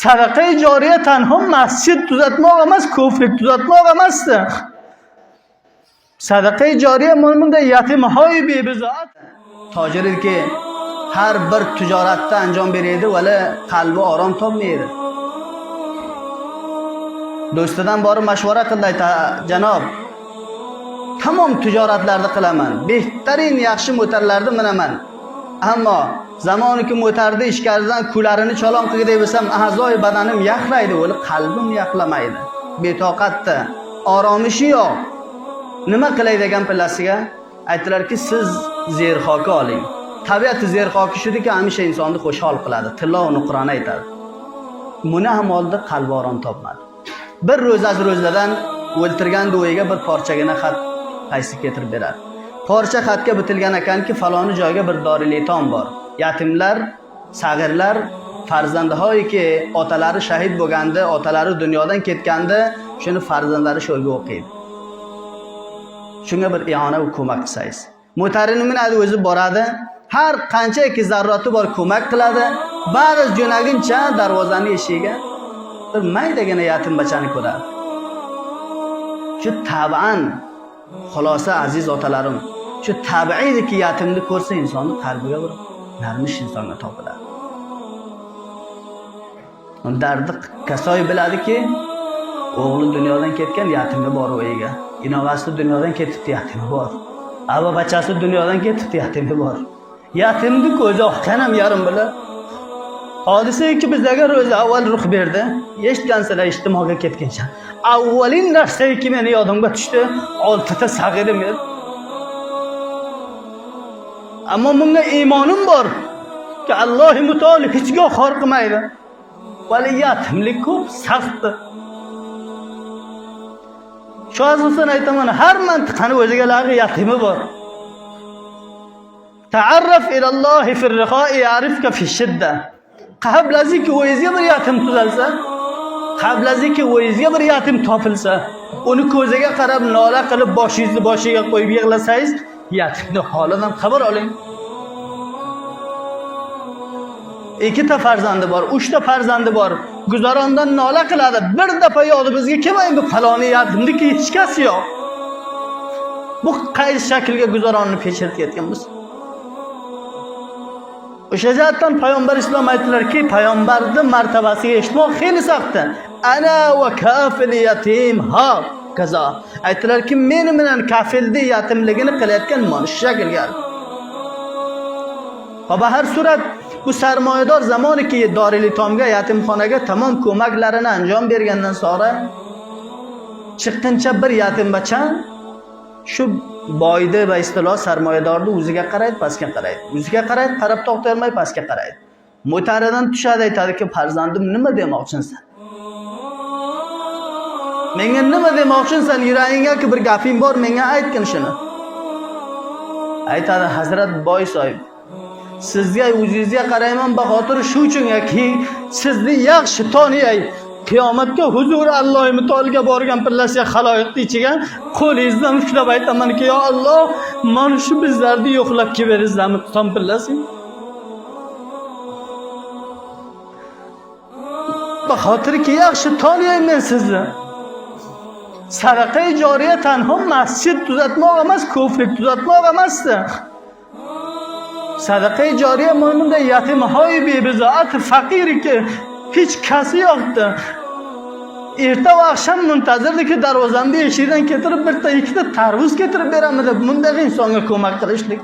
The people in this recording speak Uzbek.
Sadaqa-i joriya tanho masjid tuzatmoq emas, ko'prik tuzatmoq emas. Sadaqa-i joriya bunday yatimhoy bebizoat tojirki har bir tijoratda anjom beradi, vali qalbi orom topmaydi. Do'stidan borib mashvara qildi, ayta, janob, tamom tijoratlarni qilaman, behtarin yaxshi mo'tarlarni minaman. Ammo zamoniki mo'tarda ishkaridan kularini chalon qilgay desam, a'zoy badanim yaxlaydi, vali qalbim yaxlamaydi. Betoqatda, oromishi yo'q. Nima qilay degan pillasiga aytdilarki, siz zerxoki oling. Tabiati zerxoki shudiki, hamisha insonni xushhol qiladi. Tillo uni Qur'on aytadi. Buni ham oldi, qalbi orom topmadi. Bir ro'zadan o'ltirgan do'yiga bir parchagina xat qaysi ketirib beradi. Parcha xatga bitilgan ekanki, faloni joyga bir doriliton bor. Yatimlar, sag'irlar farzandhoyki otalari shahid bo'lganda, otalari dunyodan ketganda, shuni farzandlari sho'lga o'qiydi. Shunga bir iona va ko'mak qilsangiz. Mo'tarini minadi, o'zi boradi, har qanchaki zarrati bor ko'mak qiladi. Ba'zi jo'naguncha darvozani eshigiga bir maydagina yatim bachani ko'radi. Shu taban, xulosa aziz otalarim, shu tabiiydiki yatimni ko'rsa insonni qalbiga bir narmish insonga topiladi. Dardi kasoy biladiki, o'g'li dunyodan ketgan, yatimi bor o'yiga. Inovasi dunyodan ketibdi, yatimi bor. Ava bachasi dunyodan ketibdi, yatimi bor. Yatimni ko'zi oqqan ham yarim bilan. Hodisaki bizlarga ro'za avval ruh berdi. Eshitgansizlar, ijtimoga ketgancha. Avvalin narsaki meni yodimga tushdi, 6 ta sag'irim edi. Ammo bunga iymonim bor ki Allohi mutoli hech goh xor qilmaydi. Vali yatimlik ko'p saxtdir. Shu asosan aytaman, har mantiqani o'ziga lag'i yatimi bor. Ta'arraf ilallohi fil riqa'i ya'rifka fi shidda. Qablaziki o'yizga bir yatim tuzalsa, qablaziki o'yizga bir yatim topilsa, uni ko'ziga qarab nola qilib boshingizni boshiga qo'yib yig'lasangiz, yatimning holidan xabar oling. 2 ta farzandi bor, 3 ta farzandi bor. Guzorondan nola qiladi. Bir dafa yo'qdi bizga kelmang, bu faloni yatimniki hech kasi yo'q. Bu qaysi shaklga guzoronni pechirtayotganmiz? O'sha jihatdan payg'ambar islom aytdilarki, payg'ambarning martabasiga yetmoq xeyli saqtdi. Ana va kafil yatim ha kaza. Aytdilarki, men bilan kafilni yatimligini qilayotgan mana shu shaklga. Va har surat bu sarmoyador zamoniki dorilitomga, yatimxonaga tamom ko'maklarini anjom bergandan sonra chiqqancha bir yatim bacha shu boyda va istilo sarmoyadorni o'ziga qaraydi, pastga qaraydi. O'ziga qaraydi, qarab to'xtalmay pastga qaraydi. Mo'taridan tushadi, aytadiki, farzandim nima demoqchinsan? Menga nima demoqchinsan? Yuragingga bir gaping bor, menga aytgin shuni. Aytadi, Hazrat boy sohib, sizga o'zingizga qarayman, baxotir shu uchunki sizni yaxshi taniyay. Qiyomatga huzur Alloh mutoliga borgan pillasiga xaloyiqni ichiga qo'lingizdan ushlab aytamanki, yo Alloh, mana shu bizlarni yo'qlab kelberingizlarmi tutam pillasi. Baxotirki yaxshi taniyay men sizni. Sadaqa-i joriya tanho masjid tuzatmoq emas, ko'prik tuzatmoq emas. Sadaqa-i joriya bunday yatimhoy bebizoat faqiriki hech kasi yo'qdi. Erta va akşam muntazirdiki darvozamni eshigidan keltirib 1 ta 2 ta tarvuz keltirib beraman deb bunday insonga ko'mak qilishlik.